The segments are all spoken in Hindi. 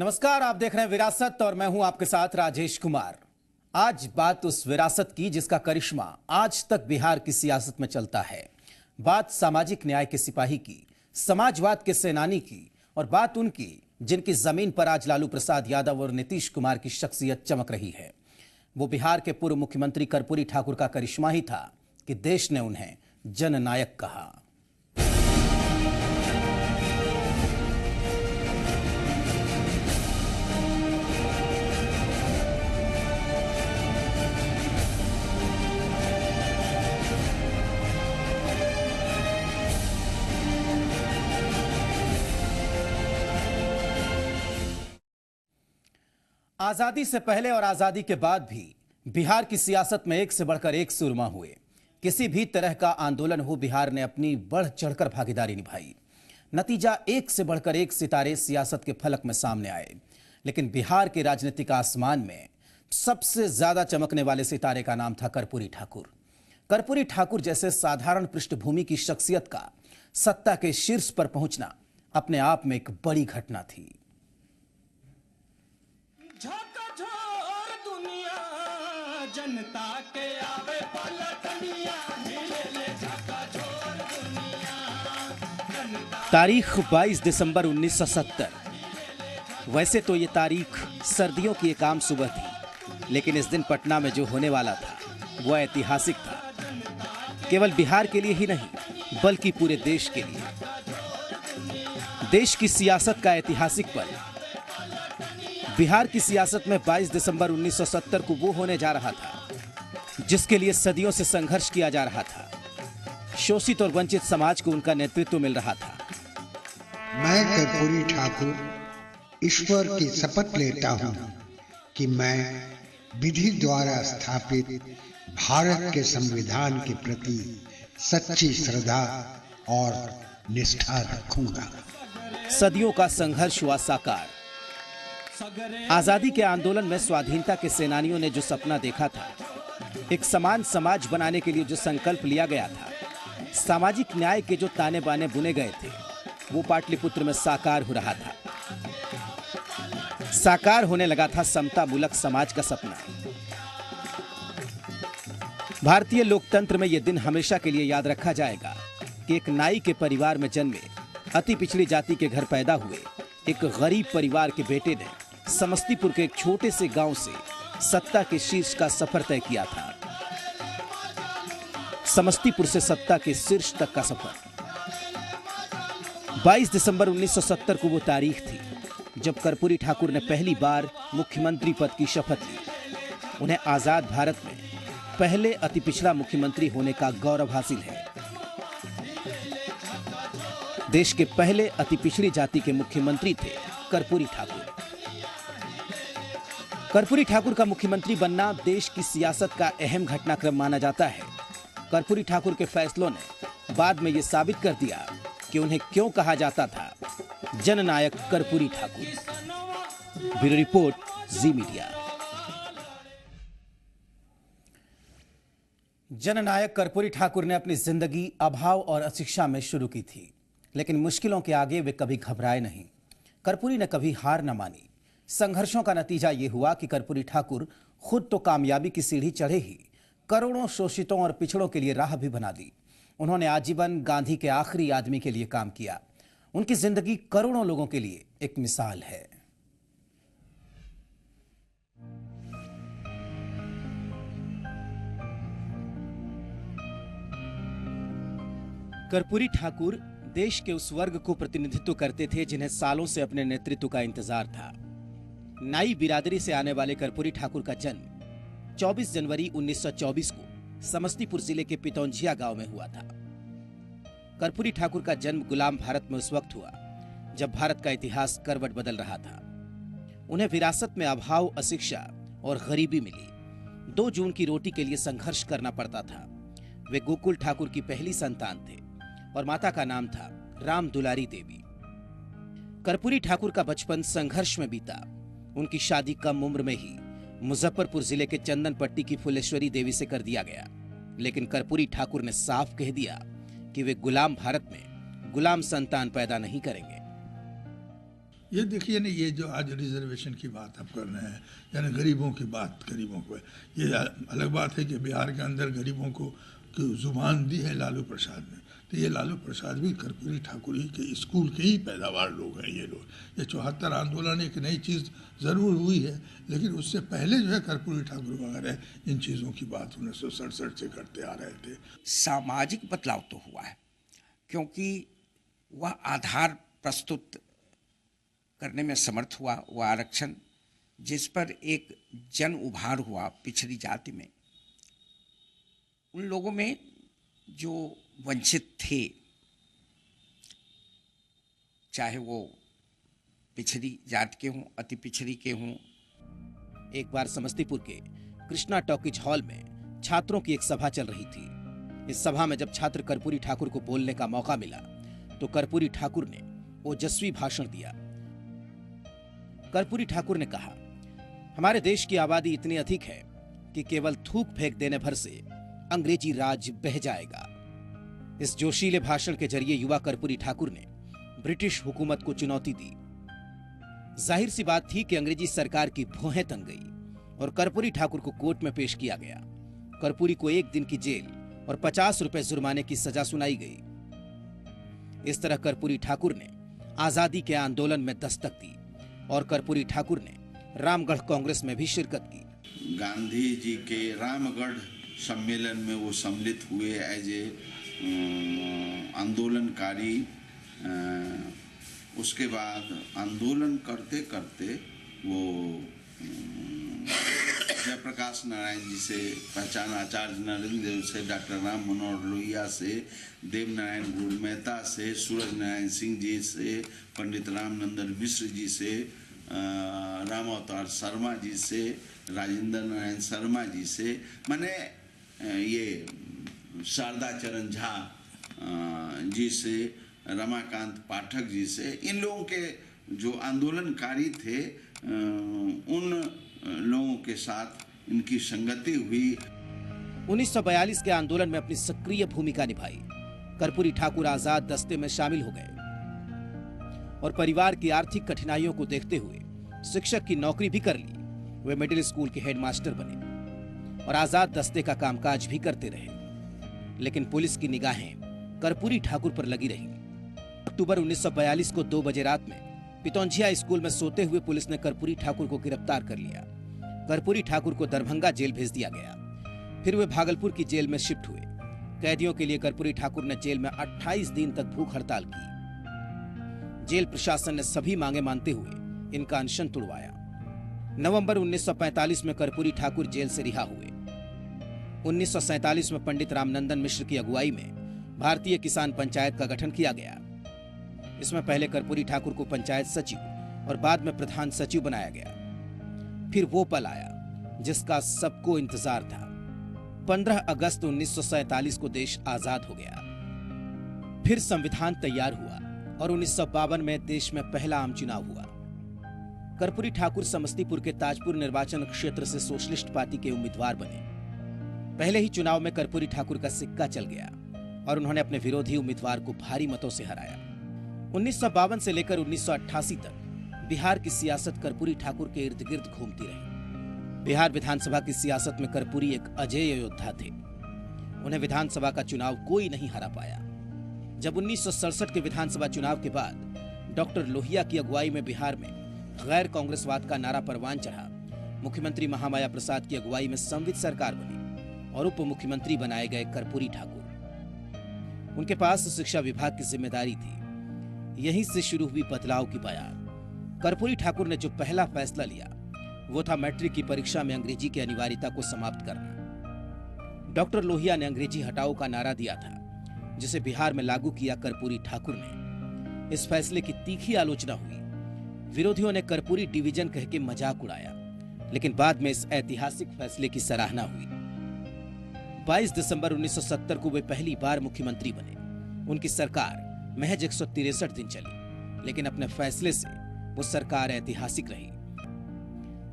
नमस्कार, आप देख रहे हैं विरासत और मैं हूं आपके साथ राजेश कुमार। आज बात उस विरासत की जिसका करिश्मा आज तक बिहार की सियासत में चलता है। बात सामाजिक न्याय के सिपाही की, समाजवाद के सेनानी की और बात उनकी जिनकी जमीन पर आज लालू प्रसाद यादव और नीतीश कुमार की शख्सियत चमक रही है। वो बिहार के पूर्व मुख्यमंत्री कर्पूरी ठाकुर का करिश्मा ही था कि देश ने उन्हें जननायक कहा। आजादी से पहले और आजादी के बाद भी बिहार की सियासत में एक से बढ़कर एक सुरमा हुए। किसी भी तरह का आंदोलन हो, बिहार ने अपनी बढ़ चढ़कर भागीदारी निभाई। नतीजा एक से बढ़कर एक सितारे सियासत के फलक में सामने आए। लेकिन बिहार के राजनीतिक आसमान में सबसे ज्यादा चमकने वाले सितारे का नाम था कर्पूरी ठाकुर। कर्पूरी ठाकुर जैसे साधारण पृष्ठभूमि की शख्सियत का सत्ता के शीर्ष पर पहुंचना अपने आप में एक बड़ी घटना थी। झकझोर दुनिया जनता के आवे पलटनिया मिले झकझोर दुनिया जनता। तारीख 22 दिसंबर 1970। वैसे तो ये तारीख सर्दियों की एक आम सुबह थी, लेकिन इस दिन पटना में जो होने वाला था वो ऐतिहासिक था। केवल बिहार के लिए ही नहीं बल्कि पूरे देश के लिए। देश की सियासत का ऐतिहासिक पल। बिहार की सियासत में 22 दिसंबर 1970 को वो होने जा रहा था जिसके लिए सदियों से संघर्ष किया जा रहा था। शोषित और वंचित समाज को उनका नेतृत्व मिल रहा था। मैं कर्पूरी ठाकुर ईश्वर की शपथ लेता हूं कि मैं विधि द्वारा स्थापित भारत के संविधान के प्रति सच्ची श्रद्धा और निष्ठा रखूंगा। सदियों का संघर्ष हुआ साकार। आजादी के आंदोलन में स्वाधीनता के सेनानियों ने जो सपना देखा था, एक समान समाज बनाने के लिए जो संकल्प लिया गया था, सामाजिक न्याय के जो ताने बाने बुने गए थे, वो पाटलिपुत्र में साकार हो रहा था। साकार होने लगा था समता मूलक समाज का सपना। भारतीय लोकतंत्र में यह दिन हमेशा के लिए याद रखा जाएगा कि एक नाई के परिवार में जन्मे, अति पिछड़ी जाति के घर पैदा हुए एक गरीब परिवार के बेटे ने समस्तीपुर के एक छोटे से गांव से सत्ता के शीर्ष का सफर तय किया था। समस्तीपुर से सत्ता के शीर्ष तक का सफर। 22 दिसंबर 1970 को वो तारीख थी जब कर्पूरी ठाकुर ने पहली बार मुख्यमंत्री पद की शपथ ली। उन्हें आजाद भारत में पहले अति पिछड़ा मुख्यमंत्री होने का गौरव हासिल है। देश के पहले अति पिछड़ी जाति के मुख्यमंत्री थे कर्पूरी ठाकुर। कर्पूरी ठाकुर का मुख्यमंत्री बनना देश की सियासत का अहम घटनाक्रम माना जाता है। कर्पूरी ठाकुर के फैसलों ने बाद में यह साबित कर दिया कि उन्हें क्यों कहा जाता था जननायक कर्पूरी ठाकुर। ब्यूरो रिपोर्ट, जी मीडिया। जननायक कर्पूरी ठाकुर ने अपनी जिंदगी अभाव और अशिक्षा में शुरू की थी, लेकिन मुश्किलों के आगे वे कभी घबराए नहीं। कर्पूरी ने कभी हार न मानी। संघर्षों का नतीजा यह हुआ कि कर्पूरी ठाकुर खुद तो कामयाबी की सीढ़ी चढ़े ही करोड़ों शोषितों और पिछड़ों के लिए राह भी बना दी। उन्होंने आजीवन गांधी के आखिरी आदमी के लिए काम किया। उनकी जिंदगी करोड़ों लोगों के लिए एक मिसाल है। कर्पूरी ठाकुर देश के उस वर्ग को प्रतिनिधित्व करते थे जिन्हें सालों से अपने नेतृत्व का इंतजार था। नाई बिरादरी से आने वाले कर्पूरी ठाकुर का जन्म 24 जनवरी 1924 को समस्तीपुर जिले के पितौंझिया गांव में हुआ था। कर्पूरी ठाकुर का जन्म गुलाम भारत में उस वक्त हुआ जब भारत का इतिहास करवट बदल रहा था। उन्हें विरासत में अभाव, अशिक्षा और गरीबी मिली। 2 जून की रोटी के लिए संघर्ष करना पड़ता था। वे गोकुल ठाकुर की पहली संतान थे और माता का नाम था राम दुलारी देवी। कर्पूरी ठाकुर का बचपन संघर्ष में बीता। उनकी शादी कम उम्र में ही मुजफ्फरपुर जिले के चंदनपट्टी की फुलेश्वरी देवी से कर दिया गया। लेकिन कर्पूरी ठाकुर ने साफ कह दिया कि वे गुलाम भारत में गुलाम संतान पैदा नहीं करेंगे। ये देखिए ना, ये जो आज रिजर्वेशन की बात आप कर रहे हैं, यानी गरीबों की बात, गरीबों को, ये अलग बात है कि बिहार के अंदर गरीबों को जुबान दी है लालू प्रसाद ने, तो ये लालू प्रसाद भी कर्पूरी ठाकुरी के स्कूल के ही पैदावार लोग हैं ये लोग। ये 74 आंदोलन एक नई चीज़ ज़रूर हुई है, लेकिन उससे पहले जो है कर्पूरी ठाकुर वगैरह इन चीज़ों की बात 1967 से करते आ रहे थे। सामाजिक बदलाव तो हुआ है, क्योंकि वह आधार प्रस्तुत करने में समर्थ हुआ, वह आरक्षण जिस पर एक जन उभार हुआ पिछड़ी जाति में, उन लोगों में जो वंचित थे, चाहे वो पिछड़ी जाति के हों, अति पिछड़ी के हों। एक बार समस्तीपुर के कृष्णा टॉकीज हॉल में छात्रों की एक सभा चल रही थी। इस सभा में जब छात्र कर्पूरी ठाकुर को बोलने का मौका मिला तो कर्पूरी ठाकुर ने ओजस्वी भाषण दिया। कर्पूरी ठाकुर ने कहा, हमारे देश की आबादी इतनी अधिक है कि केवल थूक फेंक देने भर से अंग्रेजी राज बह जाएगा। इस जोशीले भाषण के जरिए युवा कर्पूरी ठाकुर ने ब्रिटिश हुकूमत को चुनौती दी। जाहिर सी बात थी कि अंग्रेजी सरकार की भौहें तन गई और कर्पूरी ठाकुर को कोर्ट में पेश किया गया। कर्पूरी को 1 दिन की जेल और 50 रुपए जुर्माने की सजा सुनाई गई। इस तरह कर्पूरी ठाकुर ने आजादी के आंदोलन में दस्तक दी और कर्पूरी ठाकुर ने रामगढ़ कांग्रेस में भी शिरकत की। गांधी जी के रामगढ़ सम्मेलन में वो सम्मिलित हुए एज ए आंदोलनकारी। उसके बाद आंदोलन करते करते वो जयप्रकाश नारायण जी से पहचान, आचार्य नरेंद्र देव से, डॉक्टर राम मनोहर लोहिया से, देव नारायण गुरु मेहता से, सूरज नारायण सिंह जी से, पंडित रामनंदन मिश्र जी से, राम अवतार शर्मा जी से, राजेंद्र नारायण शर्मा जी से, माने ये शारदा चरण झा जी से, रमाकांत पाठक जी से, इन लोगों के जो आंदोलनकारी थे उन लोगों के साथ इनकी संगति हुई। 1942 के आंदोलन में अपनी सक्रिय भूमिका निभाई। कर्पूरी ठाकुर आजाद दस्ते में शामिल हो गए और परिवार की आर्थिक कठिनाइयों को देखते हुए शिक्षक की नौकरी भी कर ली। वे मिडिल स्कूल के हेडमास्टर बने और आजाद दस्ते का कामकाज भी करते रहे। लेकिन पुलिस की निगाहें कर्पूरी ठाकुर पर लगी रही। अक्टूबर 1942 को 2 बजे रात में पितौंझिया स्कूल में सोते हुए पुलिस ने कर्पूरी ठाकुर को गिरफ्तार कर लिया। कर्पूरी ठाकुर को दरभंगा जेल भेज दिया गया। फिर वे भागलपुर की जेल में शिफ्ट हुए। कैदियों के लिए कर्पूरी ठाकुर ने जेल में 28 दिन तक भूख हड़ताल की। जेल प्रशासन ने सभी मांगे मानते हुए इनका अनशन तुड़वाया। नवंबर 1945 में कर्पूरी ठाकुर जेल से रिहा हुए। 1947 में पंडित रामनंदन मिश्र की अगुवाई में भारतीय किसान पंचायत का गठन किया गया। इसमें पहले कर्पूरी ठाकुर को पंचायत सचिव और बाद में प्रधान सचिव बनाया गया। फिर वो पल आया जिसका सबको इंतजार था। 15 अगस्त 1947 को देश आजाद हो गया। फिर संविधान तैयार हुआ और 1952 में देश में पहला आम चुनाव हुआ। कर्पूरी ठाकुर समस्तीपुर के ताजपुर निर्वाचन क्षेत्र से सोशलिस्ट पार्टी के उम्मीदवार बने। पहले ही चुनाव में कर्पूरी ठाकुर का सिक्का चल गया और उन्होंने अपने विरोधी उम्मीदवार को भारी मतों से हराया। 1952 से लेकर 1988 तक बिहार की सियासत कर्पूरी ठाकुर के इर्द गिर्द घूमती रही। बिहार विधानसभा की सियासत में कर्पूरी एक अजेय योद्धा थे। उन्हें विधानसभा का चुनाव कोई नहीं हरा पाया। जब 1967 के विधानसभा चुनाव के बाद डॉक्टर लोहिया की अगुवाई में बिहार में गैर कांग्रेसवाद का नारा परवान चढ़ा, मुख्यमंत्री महामाया प्रसाद की अगुवाई में संवित सरकार बनी और उप मुख्यमंत्री बनाए गए कर्पूरी ठाकुर। उनके पास शिक्षा विभाग की जिम्मेदारी थी। यहीं से शुरू हुई बदलाव की बयान। कर्पूरी ठाकुर ने जो पहला फैसला लिया वो था मैट्रिक की परीक्षा में अंग्रेजी की अनिवार्यता को समाप्त करना। डॉक्टर लोहिया ने अंग्रेजी हटाओ का नारा दिया था, जिसे बिहार में लागू किया कर्पूरी ठाकुर ने। इस फैसले की तीखी आलोचना हुई। विरोधियों ने कर्पूरी डिवीजन कह के मजाक उड़ाया, लेकिन बाद में इस ऐतिहासिक फैसले की सराहना हुई। 22 दिसंबर 1970 को वे पहली बार मुख्यमंत्री बने। उनकी सरकार महज 163 दिन चली, लेकिन अपने फैसले से वो सरकार ऐतिहासिक रही।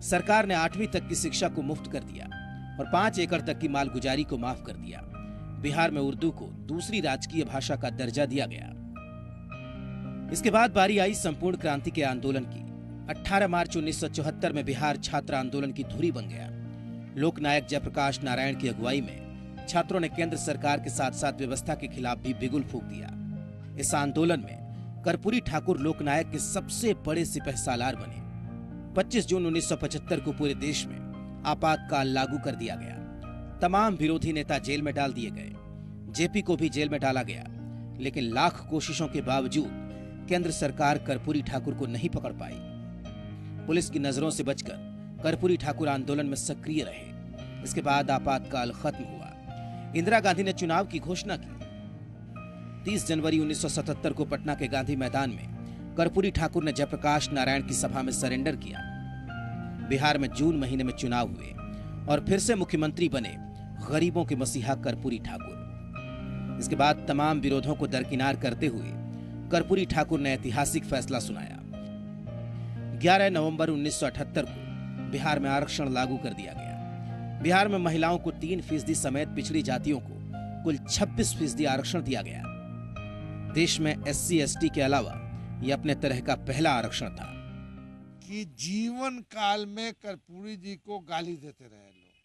सरकार ने 8वीं तक की शिक्षा को मुफ्त कर दिया और 5 एकड़ तक की मालगुजारी को माफ कर दिया। बिहार में उर्दू को दूसरी राजकीय भाषा का दर्जा दिया गया। इसके बाद बारी आई संपूर्ण क्रांति के आंदोलन की। 18 मार्च 1974 में बिहार छात्र आंदोलन की धुरी बन गया। लोकनायक जयप्रकाश नारायण की अगुवाई में छात्रों ने केंद्र सरकार के साथ साथ व्यवस्था के खिलाफ भी बिगुल फूंक दिया। इस आंदोलन में कर्पूरी ठाकुर लोकनायक के सबसे बड़े सिपहसालार बने। 25 जून 1975 को पूरे देश में आपातकाल लागू कर दिया गया। तमाम विरोधी नेता जेल में डाल दिए गए। जेपी को भी जेल में डाला गया, लेकिन लाख कोशिशों के बावजूद केंद्र सरकार कर्पूरी ठाकुर को नहीं पकड़ पाई। पुलिस की नजरों से बचकर कर्पूरी ठाकुर आंदोलन में सक्रिय रहे। इसके बाद आपातकाल खत्म हुआ। इंदिरा गांधी ने चुनाव की घोषणा की। 30 जनवरी 1977 को पटना के गांधी मैदान में कर्पूरी ठाकुर ने जयप्रकाश नारायण की सभा में सरेंडर किया। बिहार में जून महीने में चुनाव हुए और फिर से मुख्यमंत्री बने गरीबों के मसीहा कर्पूरी ठाकुर। इसके बाद तमाम विरोधों को दरकिनार करते हुए कर्पूरी ठाकुर ने ऐतिहासिक फैसला सुनाया। 11 नवंबर 1978 को बिहार में आरक्षण लागू कर दिया गया। बिहार में महिलाओं को 3% समेत पिछड़ी जातियों को कुल 26% आरक्षण दिया गया। देश में SC ST के अलावा यह अपने तरह का पहला आरक्षण था। कि जीवन काल में कर्पूरी जी को गाली देते रहे लोग,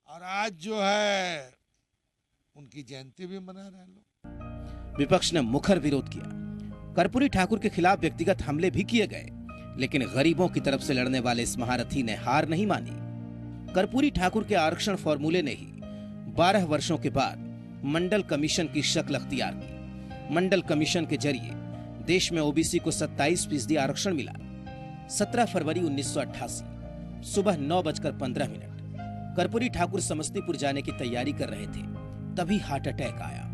और आज जो है उनकी जयंती भी मना रहे लोग। विपक्ष ने मुखर विरोध किया। कर्पूरी ठाकुर के खिलाफ व्यक्तिगत हमले भी किए गए, लेकिन गरीबों की तरफ से लड़ने वाले इस महारथी ने हार नहीं मानी। कर्पूरी ठाकुर के आरक्षण फॉर्मूले ने ही 12 वर्षों के बाद मंडल कमीशन की शक्ल अख्तियार की। मंडल कमीशन के जरिए देश में OBC को 27% आरक्षण मिला। 17 फरवरी 1988 सुबह 9:15 कर्पूरी ठाकुर समस्तीपुर जाने की तैयारी कर रहे थे, तभी हार्ट अटैक आया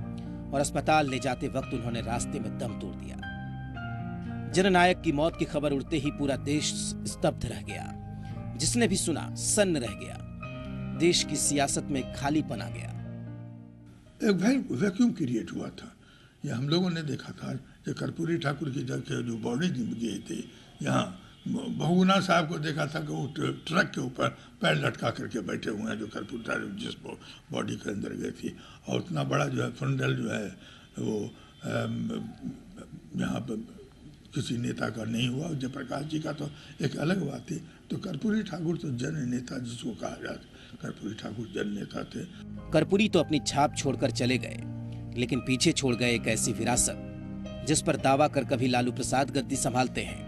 और अस्पताल ले जाते वक्त उन्होंने रास्ते में दम तोड़ दिया। जननायक की मौत की खबर उड़ते ही पूरा देश स्तब्ध रह गया। जिसने भी सुना सन्न रह गया। देश की सियासत में खालीपन आ गया। एक वैक्यूम क्रिएट हुआ था। ये हम लोगों ने देखा था कि कर्पूरी ठाकुर की जो बॉडी गई थी, यहाँ बहुगुना साहब को देखा था कि वो ट्रक के ऊपर पैर लटका करके बैठे हुए हैं, जो कर्पूरी ठाकुर जिस बॉडी के अंदर गई थी। और उतना बड़ा जो है फंडल जो है वो यहाँ पर किसी नेता का नहीं हुआ। जयप्रकाश जी का तो एक अलग बात थी। तो कर्पूरी ठाकुर तो जन नेता जिसको कहा जाता, कर्पूरी ठाकुर जन नेता थे। कर्पूरी तो अपनी छाप छोड़कर चले गए, लेकिन पीछे छोड़ गए एक ऐसी विरासत जिस पर दावा कर कभी लालू प्रसाद गद्दी संभालते हैं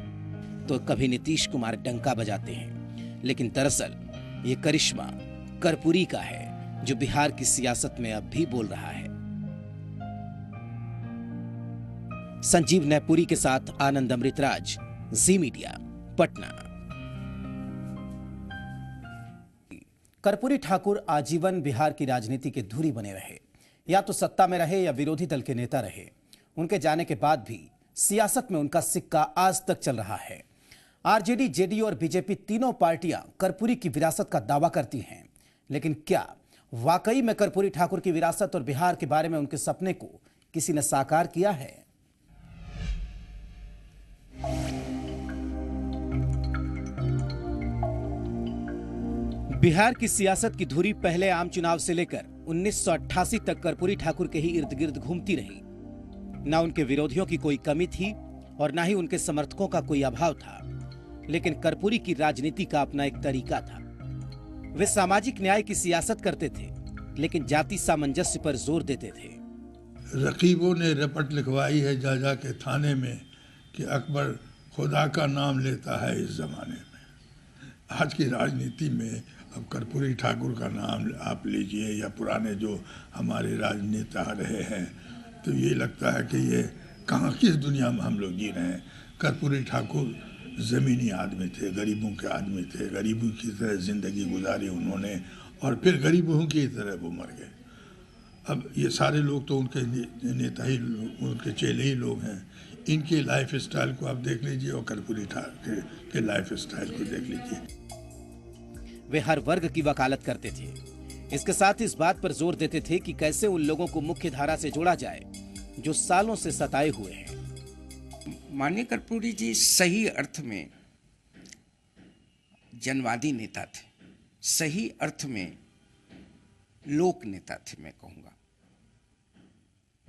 तो कभी नीतीश कुमार डंका बजाते हैं। लेकिन दरअसल ये करिश्मा कर्पूरी का है, जो बिहार की सियासत में अब भी बोल रहा है। संजीव नैपुरी के साथ आनंद अमृतराज, जी मीडिया, पटना। कर्पूरी ठाकुर आजीवन बिहार की राजनीति के धुरी बने रहे। या तो सत्ता में रहे या विरोधी दल के नेता रहे। उनके जाने के बाद भी सियासत में उनका सिक्का आज तक चल रहा है। RJD, JDU और BJP तीनों पार्टियां कर्पूरी की विरासत का दावा करती हैं, लेकिन क्या वाकई में कर्पूरी ठाकुर की विरासत और बिहार के बारे में उनके सपने को किसी ने साकार किया है? बिहार की सियासत की धुरी पहले आम चुनाव से लेकर 1988 तक कर्पूरी ठाकुर के ही इर्द गिर्द घूमती रही। ना उनके विरोधियों की कोई कमी थी और ना ही उनके समर्थकों का कोई अभाव था। लेकिन कर्पूरी की राजनीति का अपना एक तरीका था। वे सामाजिक न्याय की सियासत करते थे, लेकिन जाति सामंजस्य पर जोर देते थे। रकीबों ने रपट लिखवाई है जा जा के थाने में कि अकबर खुदा का नाम लेता है इस जमाने में। आज की राजनीति में अब कर्पूरी ठाकुर का नाम आप लीजिए या पुराने जो हमारे राजनेता रहे हैं, तो ये लगता है कि ये कहाँ किस दुनिया में हम लोग जी रहे हैं। कर्पूरी ठाकुर ज़मीनी आदमी थे, गरीबों के आदमी थे। गरीबों की तरह ज़िंदगी गुजारी उन्होंने और फिर गरीबों की तरह वो मर गए। अब ये सारे लोग तो उनके नेता ही, उनके चेले ही लोग हैं। इनके लाइफ स्टाइल को आप देख लीजिए और कर्पूरी ठाकुर के लाइफ स्टाइल को देख लीजिए। वे हर वर्ग की वकालत करते थे। इसके साथ इस बात पर जोर देते थे कि कैसे उन लोगों को मुख्य धारा से जोड़ा जाए जो सालों से सताए हुए हैं। माननीय कर्पूरी जी सही अर्थ में जनवादी नेता थे, सही अर्थ में लोक नेता थे। मैं कहूँगा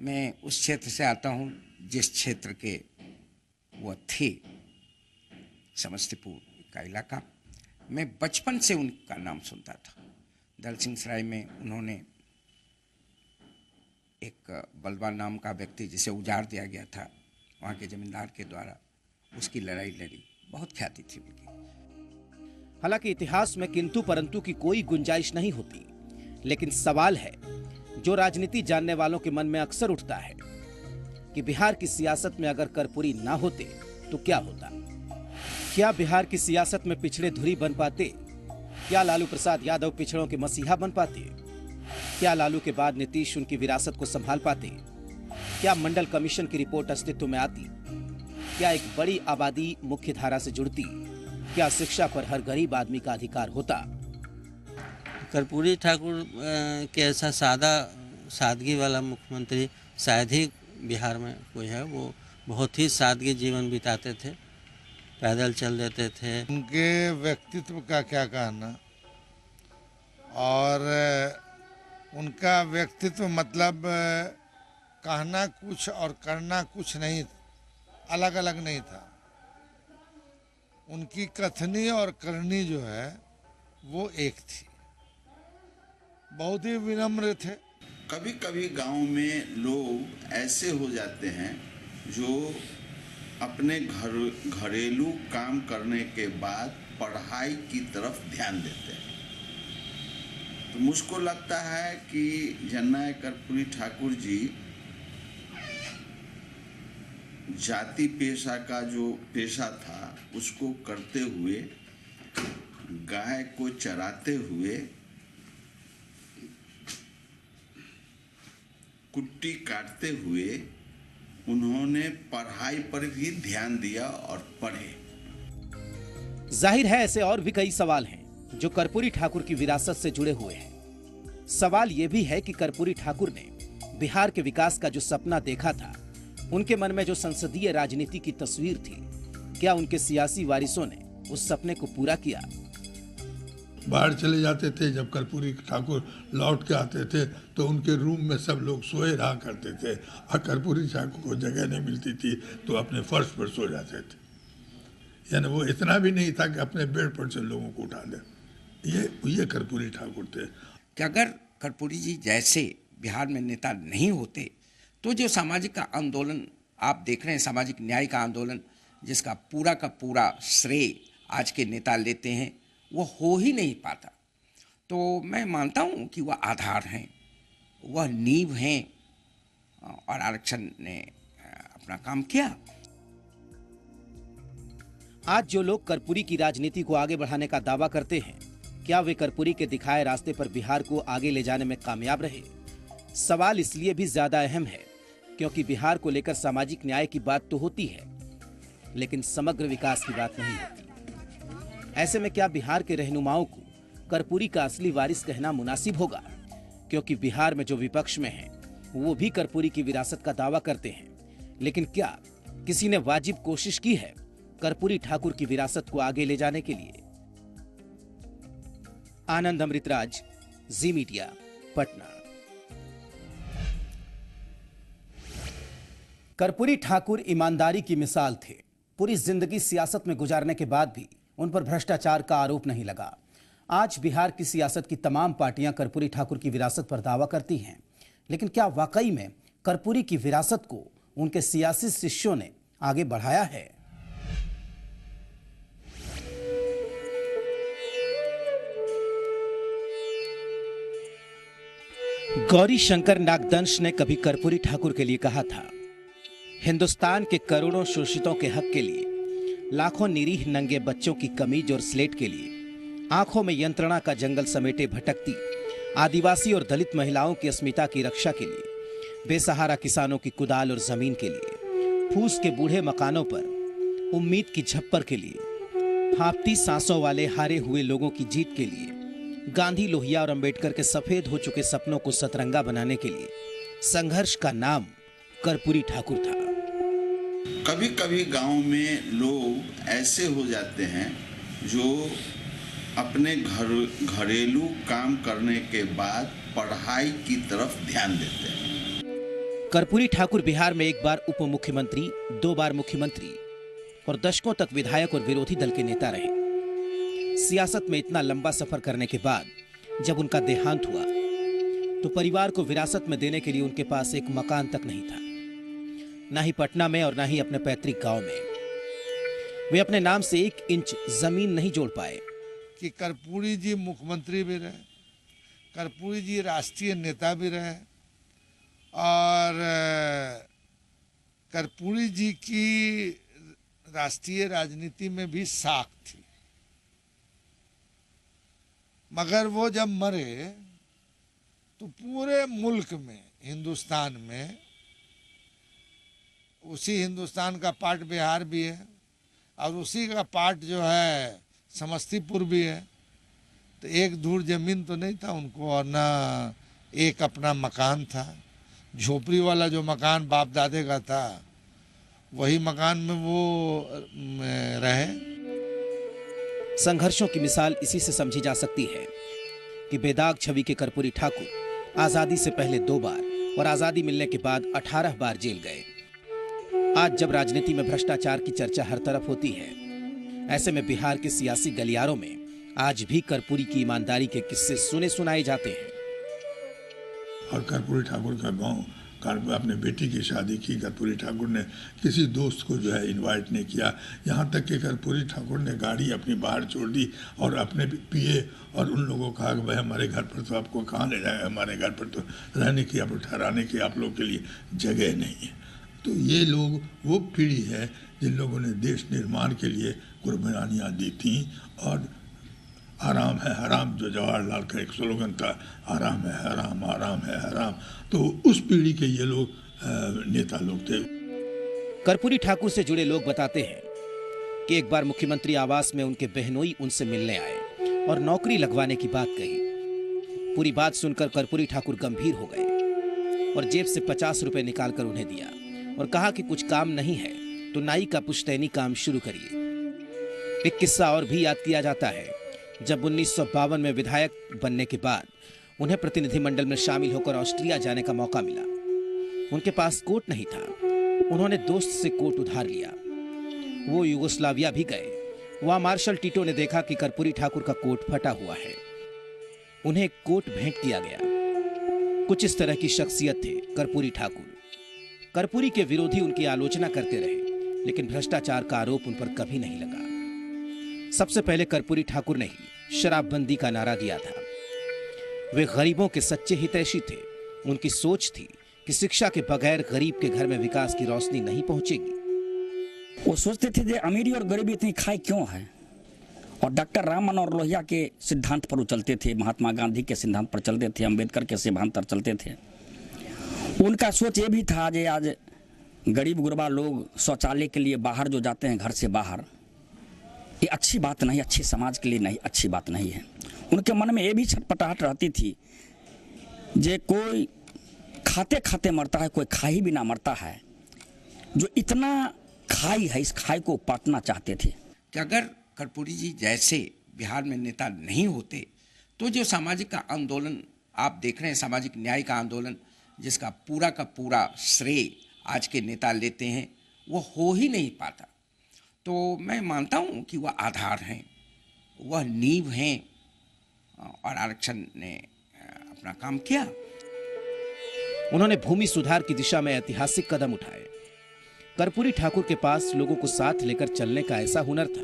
मैं उस क्षेत्र से आता हूँ जिस क्षेत्र के वो थे, समस्तीपुर का इलाका। मैं बचपन से उनका नाम सुनता था। दल सिंह सराय में उन्होंने एक बलवान नाम का व्यक्ति जिसे उजाड़ दिया गया था वहाँ के जमींदार के द्वारा, उसकी लड़ाई लड़ी, बहुत ख्याति थी उनकी। हालांकि इतिहास में किंतु परंतु की कोई गुंजाइश नहीं होती, लेकिन सवाल है जो राजनीति जानने वालों के मन में अक्सर उठता है कि बिहार की सियासत में अगर कर्पूरी ना होते तो क्या होता? क्या बिहार की सियासत में पिछड़े धुरी बन पाते? क्या लालू प्रसाद यादव पिछड़ों के मसीहा बन पाते? क्या लालू के बाद नीतीश उनकी विरासत को संभाल पाते? क्या मंडल कमीशन की रिपोर्ट अस्तित्व में आती? क्या एक बड़ी आबादी मुख्य धारा से जुड़ती? क्या शिक्षा पर हर गरीब आदमी का अधिकार होता? कर्पूरी ठाकुर के ऐसा सादगी वाला मुख्यमंत्री शायद ही बिहार में कोई है। वो बहुत ही सादगी जीवन बिताते थे, पैदल चल देते थे। उनके व्यक्तित्व का क्या कहना, और उनका व्यक्तित्व मतलब कहना कुछ और करना कुछ नहीं, अलग अलग नहीं था। उनकी कथनी और करनी जो है वो एक थी। बहुत ही विनम्र थे। कभी कभी गांव में लोग ऐसे हो जाते हैं जो अपने घरेलू काम करने के बाद पढ़ाई की तरफ ध्यान देते हैं। तो मुझको लगता है कि जननायक कर्पूरी ठाकुर जी जाति पेशा का जो पेशा था उसको करते हुए, गाय को चराते हुए, कुट्टी काटते हुए उन्होंने पढ़ाई पर भी ध्यान दिया और पढ़े। जाहिर है ऐसे और भी कई सवाल हैं जो कर्पूरी ठाकुर की विरासत से जुड़े हुए हैं। सवाल यह भी है कि कर्पूरी ठाकुर ने बिहार के विकास का जो सपना देखा था, उनके मन में जो संसदीय राजनीति की तस्वीर थी, क्या उनके सियासी वारिसों ने उस सपने को पूरा किया? बाहर चले जाते थे, जब कर्पूरी ठाकुर लौट के आते थे तो उनके रूम में सब लोग सोए रहा करते थे, और कर्पूरी ठाकुर को जगह नहीं मिलती थी तो अपने फर्श पर सो जाते थे। यानी वो इतना भी नहीं था कि अपने बेड पर से लोगों को उठा दे। ये कर्पूरी ठाकुर थे। कि अगर कर्पूरी जी जैसे बिहार में नेता नहीं होते तो जो सामाजिक का आंदोलन आप देख रहे हैं, सामाजिक न्याय का आंदोलन, जिसका पूरा का पूरा श्रेय आज के नेता लेते हैं, वो हो ही नहीं पाता। तो मैं मानता हूँ कि वह आधार हैं, वह नींव हैं, और आरक्षण ने अपना काम किया। आज जो लोग कर्पूरी की राजनीति को आगे बढ़ाने का दावा करते हैं, क्या वे कर्पूरी के दिखाए रास्ते पर बिहार को आगे ले जाने में कामयाब रहे? सवाल इसलिए भी ज्यादा अहम है क्योंकि बिहार को लेकर सामाजिक न्याय की बात तो होती है, लेकिन समग्र विकास की बात नहीं होती। ऐसे में क्या बिहार के रहनुमाओं को कर्पूरी का असली वारिस कहना मुनासिब होगा? क्योंकि बिहार में जो विपक्ष में हैं, वो भी कर्पूरी की विरासत का दावा करते हैं, लेकिन क्या किसी ने वाजिब कोशिश की है कर्पूरी ठाकुर की विरासत को आगे ले जाने के लिए? आनंद अमृतराज, जी मीडिया, पटना। कर्पूरी ठाकुर ईमानदारी की मिसाल थे। पूरी जिंदगी सियासत में गुजारने के बाद भी उन पर भ्रष्टाचार का आरोप नहीं लगा। आज बिहार की सियासत की तमाम पार्टियां कर्पूरी ठाकुर की विरासत पर दावा करती हैं, लेकिन क्या वाकई में कर्पूरी की विरासत को उनके सियासी शिष्यों ने आगे बढ़ाया है? गौरी शंकर नागदंश ने कभी कर्पूरी ठाकुर के लिए कहा था, हिंदुस्तान के करोड़ों शोषितों के हक के लिए, लाखों निरीह नंगे बच्चों की कमीज और स्लेट के लिए, आंखों में यंत्रणा का जंगल समेटे भटकती आदिवासी और दलित महिलाओं की अस्मिता की रक्षा के लिए, बेसहारा किसानों की कुदाल और जमीन के लिए, फूस के बूढ़े मकानों पर उम्मीद की झप्पर के लिए, हांफती सांसों वाले हारे हुए लोगों की जीत के लिए, गांधी, लोहिया और अंबेडकर के सफेद हो चुके सपनों को सतरंगा बनाने के लिए संघर्ष का नाम कर्पूरी ठाकुर था। कभी कभी गांव में लोग ऐसे हो जाते हैं जो अपने घरेलू काम करने के बाद पढ़ाई की तरफ ध्यान देते हैं। कर्पूरी ठाकुर बिहार में एक बार उप मुख्यमंत्री, 2 बार मुख्यमंत्री और दशकों तक विधायक और विरोधी दल के नेता रहे। सियासत में इतना लंबा सफर करने के बाद जब उनका देहांत हुआ तो परिवार को विरासत में देने के लिए उनके पास एक मकान तक नहीं था, ना ही पटना में और ना ही अपने पैतृक गांव में। वे अपने नाम से 1 इंच जमीन नहीं जोड़ पाए कि कर्पूरी जी मुख्यमंत्री भी रहे, कर्पूरी जी राष्ट्रीय नेता भी रहे और कर्पूरी जी की राष्ट्रीय राजनीति में भी साख थी। मगर वो जब मरे तो पूरे मुल्क में, हिंदुस्तान में, उसी हिंदुस्तान का पार्ट बिहार भी है और उसी का पार्ट जो है समस्तीपुर भी है, तो एक धूर जमीन तो नहीं था उनको और ना एक अपना मकान था। झोपड़ी वाला जो मकान बाप दादे का था वही मकान में वो रहे। संघर्षों की मिसाल इसी से समझी जा सकती है कि बेदाग छवि के कर्पूरी ठाकुर आजादी से पहले 2 बार और आजादी मिलने के बाद 18 बार जेल गए। आज जब राजनीति में भ्रष्टाचार की चर्चा हर तरफ होती है, ऐसे में बिहार के सियासी गलियारों में आज भी कर्पूरी की ईमानदारी के किस्से सुने सुनाए जाते हैं। और कर्पूरी ठाकुर का गांव, अपने बेटी की शादी की कर्पूरी ठाकुर ने किसी दोस्त को जो है इनवाइट नहीं किया। यहाँ तक कि कर्पूरी ठाकुर ने गाड़ी अपनी बाहर छोड़ दी और अपने पिए और उन लोगों को कहा कि भाई हमारे घर पर तो आपको कहाँ ले जाए, हमारे घर पर तो रहने की, आप ठहराने की आप लोग के लिए जगह नहीं है। तो ये लोग वो पीढ़ी है जिन लोगों ने देश निर्माण के लिए कुर्बानियाँ दी थी। और आराम है हराम, जो जवाहरलाल का एक स्लोगन था, आराम है हराम, आराम है हराम, तो उस पीढ़ी के ये लोग नेता लोग थे। कर्पूरी ठाकुर से जुड़े लोग बताते हैं कि एक बार मुख्यमंत्री आवास में उनके बहनोई उनसे मिलने आए और नौकरी लगवाने की बात कही। पूरी बात सुनकर कर्पूरी ठाकुर गंभीर हो गए और जेब से 50 रुपए निकालकर उन्हें दिया और कहा कि कुछ काम नहीं है तो नाई का पुश्तैनी काम शुरू करिए। एक किस्सा और भी याद किया जाता है। जब 1952 में विधायक बनने के बाद उन्हें प्रतिनिधिमंडल में शामिल होकर ऑस्ट्रिया जाने का मौका मिला। उनके पास कोट नहीं था, उन्होंने दोस्त से कोट उधार लिया। वो युगोस्लाविया भी गए। वहां मार्शल टीटो ने देखा कि कर्पूरी ठाकुर का कोट फटा हुआ है। उन्हें एक कोट भेंट किया गया। कुछ इस तरह की शख्सियत थे कर्पूरी ठाकुर। कर्पूरी के विरोधी उनकी आलोचना करते रहे, लेकिन भ्रष्टाचार का आरोप उन पर कभी नहीं लगा। सबसे पहले कर्पूरी ठाकुर ने ही शराबबंदी का नारा दिया था। वे गरीबों के सच्चे हितैषी थे। उनकी सोच थी कि शिक्षा के बगैर गरीब के घर में विकास की रोशनी नहीं पहुंचेगी। वो सोचते थे कि अमीरी और गरीबी इतनी खाई क्यों है, और डॉक्टर राम मनोहर लोहिया के सिद्धांत पर वो चलते थे, महात्मा गांधी के सिद्धांत पर चलते थे, अम्बेडकर के सिद्धांत पर चलते थे। उनका सोच ये भी था कि आज गरीब गुरबा लोग शौचालय के लिए बाहर जो जाते हैं, घर से बाहर, ये अच्छी बात नहीं, अच्छी समाज के लिए नहीं, अच्छी बात नहीं है। उनके मन में ये भी छटपटाहट रहती थी जे कोई खाते खाते मरता है, कोई खा ही बिना मरता है। जो इतना खाई है, इस खाई को पाटना चाहते थे। कि अगर कर्पूरी जी जैसे बिहार में नेता नहीं होते तो जो सामाजिक आंदोलन आप देख रहे हैं, सामाजिक न्याय का आंदोलन जिसका पूरा का पूरा श्रेय आज के नेता लेते हैं, वो हो ही नहीं पाता। तो मैं मानता हूँ कि वह आधार हैं, वह नींव हैं और आरक्षण ने अपना काम किया। उन्होंने भूमि सुधार की दिशा में ऐतिहासिक कदम उठाए। कर्पूरी ठाकुर के पास लोगों को साथ लेकर चलने का ऐसा हुनर था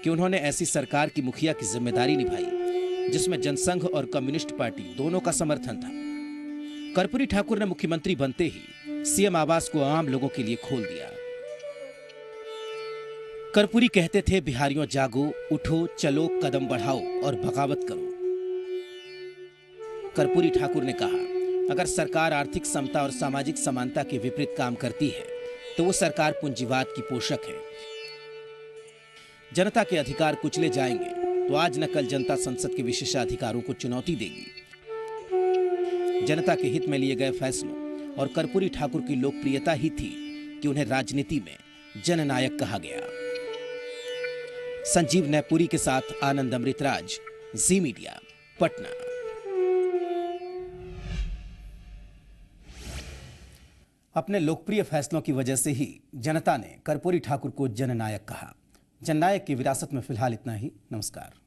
कि उन्होंने ऐसी सरकार की मुखिया की जिम्मेदारी निभाई जिसमें जनसंघ और कम्युनिस्ट पार्टी दोनों का समर्थन था। कर्पूरी ठाकुर ने मुख्यमंत्री बनते ही सीएम आवास को आम लोगों के लिए खोल दिया। कर्पूरी कहते थे, बिहारियों जागो, उठो, चलो, कदम बढ़ाओ और बगावत करो। कर्पूरी ठाकुर ने कहा, अगर सरकार आर्थिक समता और सामाजिक समानता के विपरीत काम करती है तो वो सरकार पूंजीवाद की पोषक है। जनता के अधिकार कुचले जाएंगे तो आज न कल जनता संसद के विशेषाधिकारों को चुनौती देगी। जनता के हित में लिए गए फैसलों और कर्पूरी ठाकुर की लोकप्रियता ही थी कि उन्हें राजनीति में जननायक कहा गया। संजीव नैपुरी के साथ आनंद अमृतराज, जी मीडिया, पटना। अपने लोकप्रिय फैसलों की वजह से ही जनता ने कर्पूरी ठाकुर को जननायक कहा। जननायक की विरासत में फिलहाल इतना ही। नमस्कार।